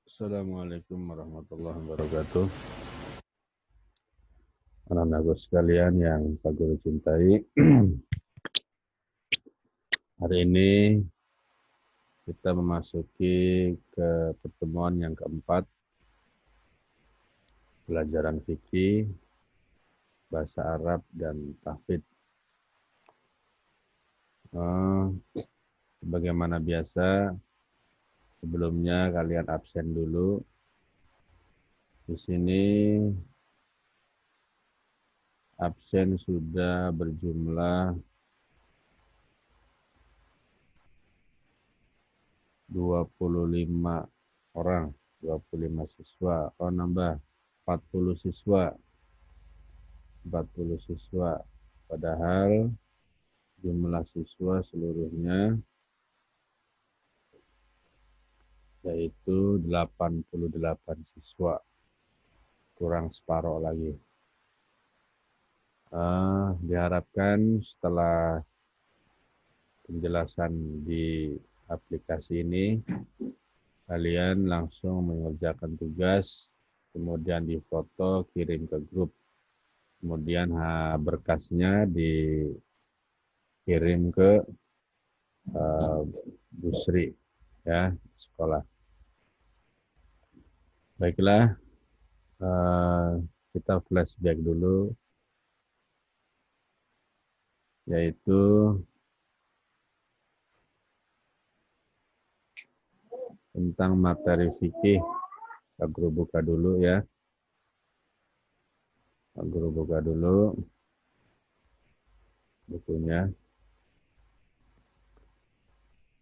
Assalamualaikum warahmatullahi wabarakatuh. Anak-anak sekalian yang Pak Guru cintai, hari ini kita memasuki ke pertemuan yang keempat, pelajaran fikih, bahasa Arab, dan tahfidz. Sebagaimana biasa, sebelumnya kalian absen dulu. Di sini absen sudah berjumlah 25 orang, 25 siswa. Oh, nambah 40 siswa. 40 siswa. Padahal jumlah siswa seluruhnya yaitu 88 siswa. Kurang separuh lagi. Diharapkan setelah penjelasan di aplikasi ini, kalian langsung mengerjakan tugas, kemudian difoto, kirim ke grup. Kemudian berkasnya dikirim ke Busri, ya, sekolah. Baiklah, kita flashback dulu, yaitu tentang materi fikih. Pak Guru buka dulu ya. Pak Guru buka dulu bukunya.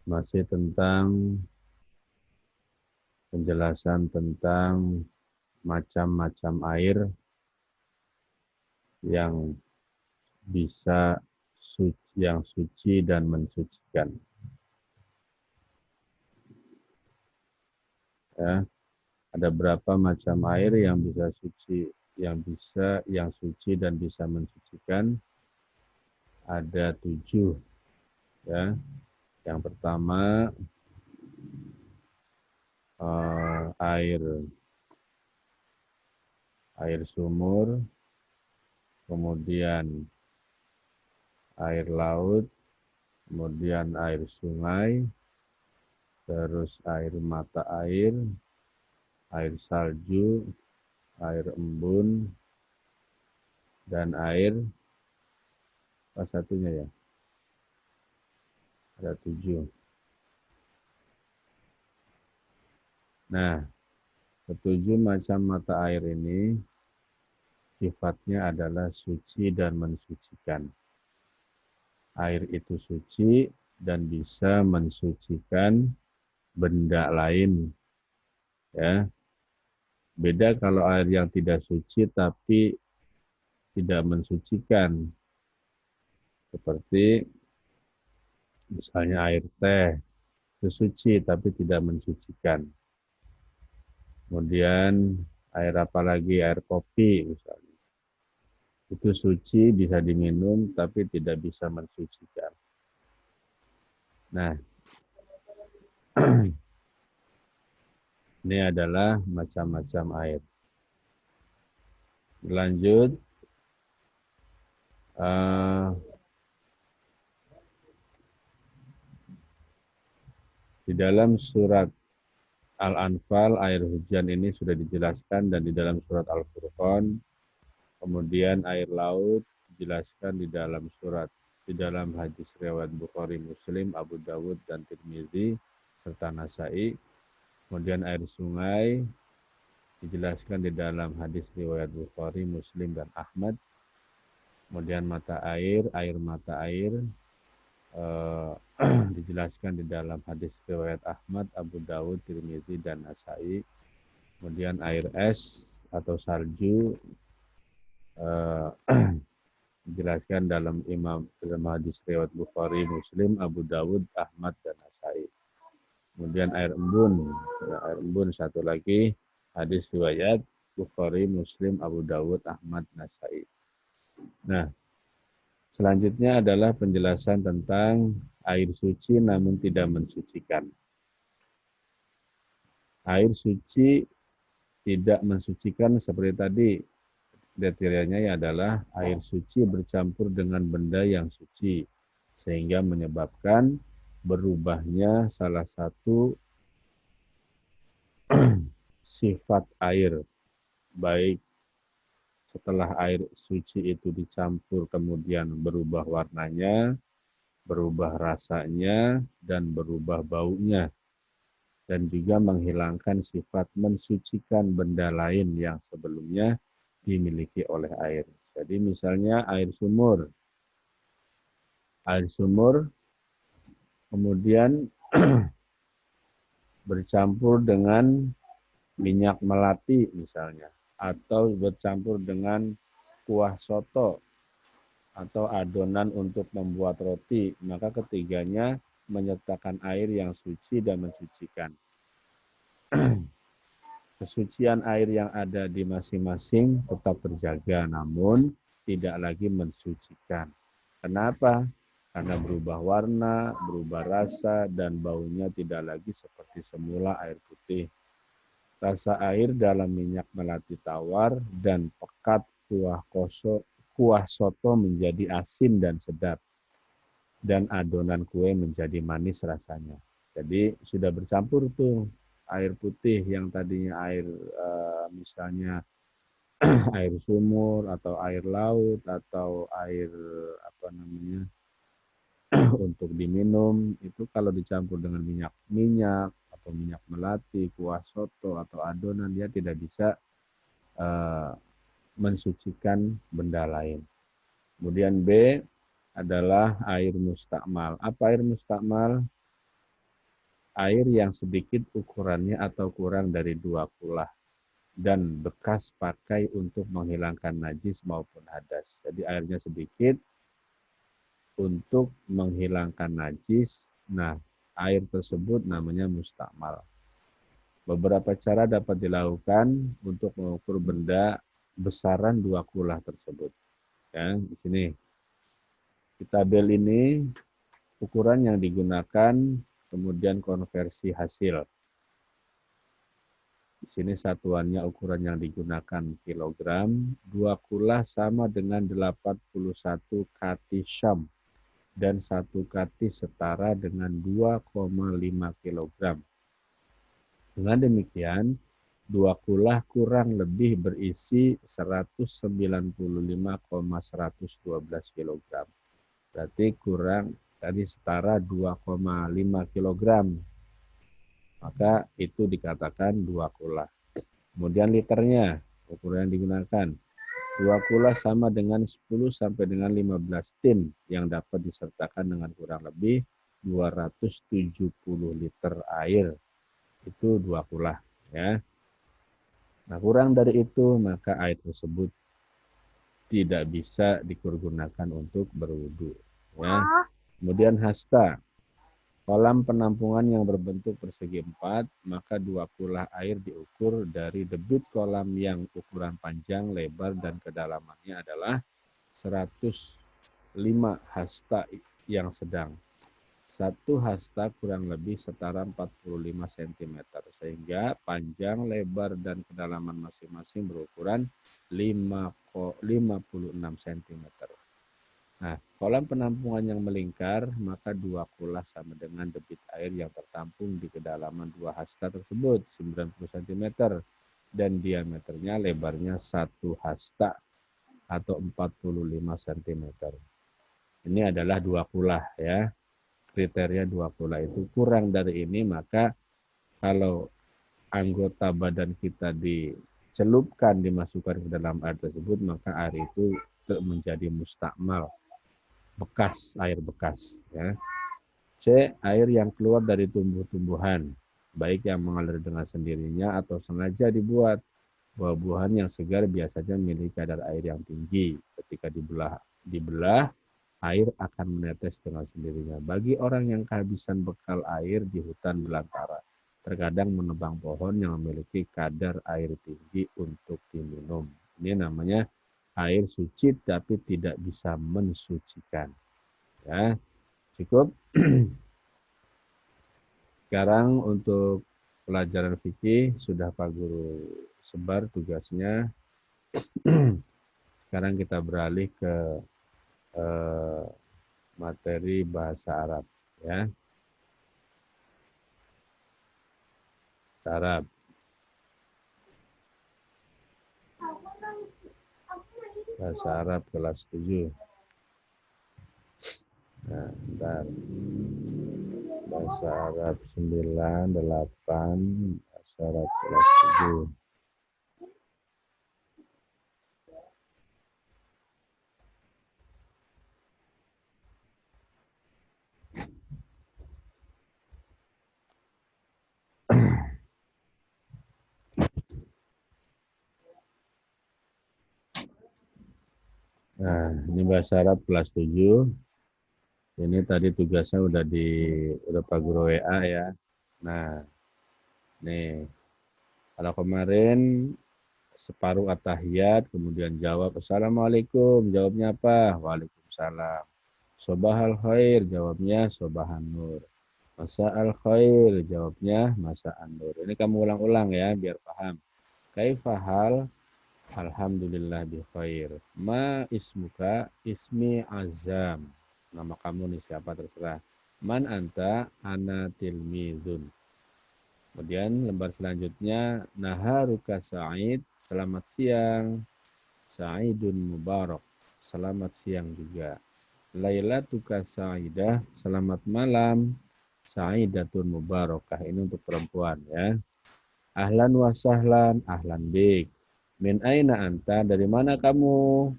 Masih tentang penjelasan tentang macam-macam air yang bisa yang suci dan mensucikan. Ya, ada berapa macam air yang bisa suci, yang suci dan bisa mensucikan? Ada 7. Ya, yang pertama air sumur, kemudian air laut, kemudian air sungai, terus air mata air salju, air embun, dan air apa satunya ya? Ada 7. Nah, ketujuh macam mata air ini sifatnya adalah suci dan mensucikan. Air itu suci dan bisa mensucikan benda lain. Ya. Beda kalau air yang tidak suci tapi tidak mensucikan. Seperti misalnya air teh, itu suci tapi tidak mensucikan. Kemudian air apa lagi? Air kopi misalnya. Itu suci, bisa diminum tapi tidak bisa mensucikan. Nah, ini adalah macam-macam air. Lanjut, di dalam surat Al-Anfal, air hujan ini sudah dijelaskan, dan di dalam surat Al-Furqan, kemudian air laut dijelaskan di dalam hadis riwayat Bukhari, Muslim, Abu Dawud, dan Tirmizi, serta Nasai. Kemudian air sungai dijelaskan di dalam hadis riwayat Bukhari, Muslim, dan Ahmad. Kemudian air mata air dijelaskan di dalam hadis riwayat Ahmad, Abu Dawud, Tirmizi, dan Nasai. Kemudian air es atau salju dijelaskan dalam hadis riwayat Bukhari, Muslim, Abu Dawud, Ahmad, dan Nasai. Kemudian air embun satu lagi, hadis riwayat Bukhari, Muslim, Abu Dawud, Ahmad, Nasai. Nah, selanjutnya adalah penjelasan tentang air suci namun tidak mensucikan. Air suci tidak mensucikan seperti tadi. Kriterianya adalah air suci bercampur dengan benda yang suci, sehingga menyebabkan berubahnya salah satu sifat air, baik setelah air suci itu dicampur kemudian berubah warnanya, berubah rasanya, dan berubah baunya, dan juga menghilangkan sifat mensucikan benda lain yang sebelumnya dimiliki oleh air. Jadi misalnya air sumur kemudian bercampur dengan minyak melati misalnya, atau bercampur dengan kuah soto, atau adonan untuk membuat roti, maka ketiganya menyertakan air yang suci dan mensucikan. Kesucian air yang ada di masing-masing tetap terjaga, namun tidak lagi mensucikan. Kenapa? Karena berubah warna, berubah rasa, dan baunya tidak lagi seperti semula air putih. Rasa air dalam minyak melati tawar dan pekat kuah soto menjadi asin dan sedap, dan adonan kue menjadi manis rasanya. Jadi sudah bercampur tuh air putih yang tadinya air misalnya air sumur atau air laut atau air apa namanya untuk diminum, itu kalau dicampur dengan minyak atau minyak melati, kuah soto atau adonan, dia tidak bisa uh, mensucikan benda lain. Kemudian B adalah air mustakmal. Apa air mustakmal? Air yang sedikit ukurannya atau kurang dari 2 kulah dan bekas pakai untuk menghilangkan najis maupun hadas. Jadi airnya sedikit untuk menghilangkan najis. Nah, air tersebut namanya mustakmal. Beberapa cara dapat dilakukan untuk mengukur benda besaran 2 kulah tersebut. Ya, di sini di tabel ini ukuran yang digunakan, kemudian konversi hasil. Di sini satuannya ukuran yang digunakan kilogram, 2 kulah sama dengan 81 kati syam, dan 1 kati setara dengan 2,5 kilogram. Dengan demikian, 2 kulah kurang lebih berisi 195,112 kilogram. Berarti kurang tadi setara 2,5 kilogram. Maka itu dikatakan 2 kulah. Kemudian liternya, ukuran yang digunakan. 2 kulah sama dengan 10 sampai dengan 15 tin yang dapat disertakan dengan kurang lebih 270 liter air. Itu 2 kulah. Ya. Nah, kurang dari itu, maka air tersebut tidak bisa digunakan untuk berwudu. Ya. Kemudian hasta. Kolam penampungan yang berbentuk persegi 4, maka 2 kulah air diukur dari debit kolam yang ukuran panjang, lebar, dan kedalamannya adalah 105 hasta yang sedang. 1 hasta kurang lebih setara 45 cm, sehingga panjang, lebar, dan kedalaman masing-masing berukuran 56 cm. Nah, kolam penampungan yang melingkar, maka 2 kulah sama dengan debit air yang tertampung di kedalaman 2 hasta tersebut, 90 cm, dan diameternya lebarnya 1 hasta atau 45 cm. Ini adalah 2 kulah ya. Kriteria 2 kulah itu. Kurang dari ini, maka kalau anggota badan kita dicelupkan, dimasukkan ke dalam air tersebut, maka air itu menjadi mustakmal, bekas, air bekas. Ya. C. Air yang keluar dari tumbuh-tumbuhan, baik yang mengalir dengan sendirinya atau sengaja dibuat. Buah-buahan yang segar biasanya memiliki kadar air yang tinggi. Ketika dibelah, air akan menetes dengan sendirinya. Bagi orang yang kehabisan bekal air di hutan belantara, terkadang menebang pohon yang memiliki kadar air tinggi untuk diminum. Ini namanya air suci tapi tidak bisa mensucikan. Ya, cukup. Sekarang untuk pelajaran fikih sudah Pak Guru sebar tugasnya. Sekarang kita beralih ke materi bahasa Arab, ya. Arab. Bahasa Arab kelas 7. Nah, bentar. Bahasa Arab 9, 8, bahasa Arab kelas 7. Nah, ini bahasa Arab kelas 7. Ini tadi tugasnya udah Pak Guru WA ya. Nah, nih. Kalau kemarin separuh at-tahiyat, kemudian jawab Assalamualaikum, jawabnya apa? Waalaikumsalam. Sobahal khair, jawabnya sobahan nur. Masa'al khair, jawabnya masa'an nur. Ini kamu ulang-ulang ya, biar paham. Kaifahal? Alhamdulillah bi khair. Ma ismuka? Ismi Azam. Nama kamu nih siapa terserah. Man anta? Ana tilmizun. Kemudian lembar selanjutnya naharuka sa'id, selamat siang. Sa'idun mubarak, selamat siang juga. Lailatuka sa'idah, selamat malam. Sa'idatun mubarakah, ini untuk perempuan ya. Ahlan wa sahlan, ahlan bik. Min aina anta, dari mana kamu?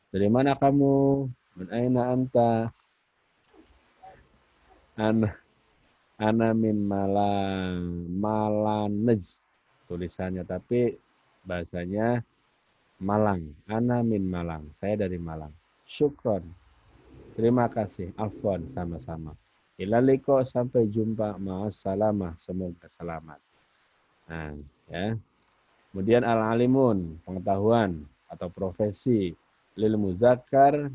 Dari mana kamu? Min aina anta? Ana min Malanej tulisannya, tapi bahasanya Malang. Ana min Malang. Saya dari Malang. Syukron. Terima kasih. Afwan, sama-sama. Ilaliko, sampai jumpa. Ma'assalamah. Semoga selamat. Nah, ya. Kemudian al-alimun, pengetahuan atau profesi. Lil muzakkar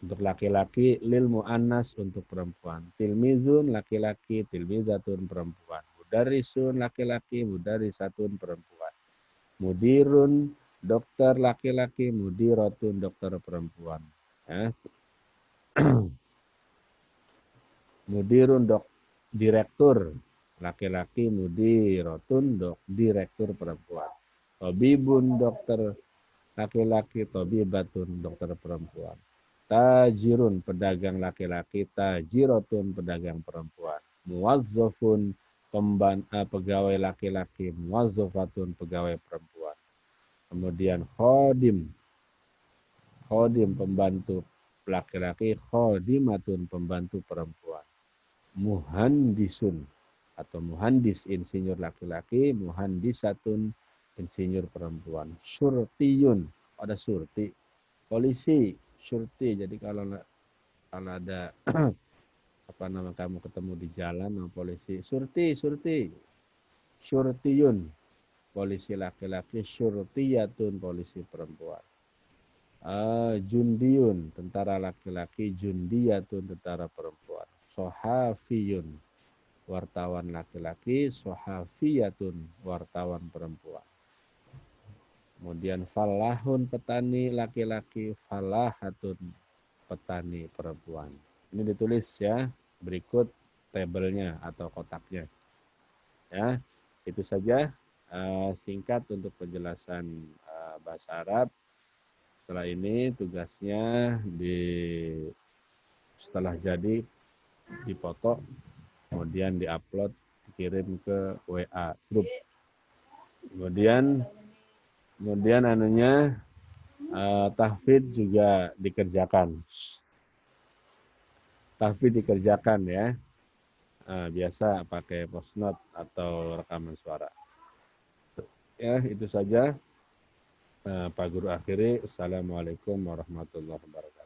untuk laki-laki, lil mu'annas untuk perempuan. Tilmizun laki-laki, tilmizatun perempuan. Mudarrisun laki-laki, mudarrisatun perempuan. Mudirun dokter laki-laki, mudiratun dokter perempuan. Ya. Mudirun direktur laki-laki, mudiratun direktur perempuan. Tabibun dokter laki-laki, tabibatun dokter perempuan. Tajirun pedagang laki-laki, tajiratun pedagang perempuan. Muwazzafun pegawai laki-laki, muwazzafatun pegawai perempuan. Kemudian khodim pembantu laki-laki, khodimatun pembantu perempuan. Muhandisun atau muhandis insinyur laki-laki, muhandisatun insinyur perempuan. Surtiyun, ada surti, polisi, surti. Jadi kalau ada apa nama kamu ketemu di jalan sama polisi, surti, surtiyun, polisi laki-laki, surtiyatun, polisi perempuan. Jundiun, tentara laki-laki, jundiyatun, tentara perempuan. Sohafiyun, wartawan laki-laki, sohafiyatun, wartawan perempuan. Kemudian falahun, petani laki-laki, falahatun, petani perempuan. Ini ditulis ya, berikut tabelnya atau kotaknya. Ya, itu saja singkat untuk penjelasan bahasa Arab. Setelah ini tugasnya setelah jadi dipoto, kemudian diupload, dikirim ke WA grup. Kemudian anunya tahfidz juga dikerjakan. Tahfidz dikerjakan ya. Biasa pakai post note atau rekaman suara. Ya, itu saja. Pak Guru akhiri. Assalamualaikum warahmatullahi wabarakatuh.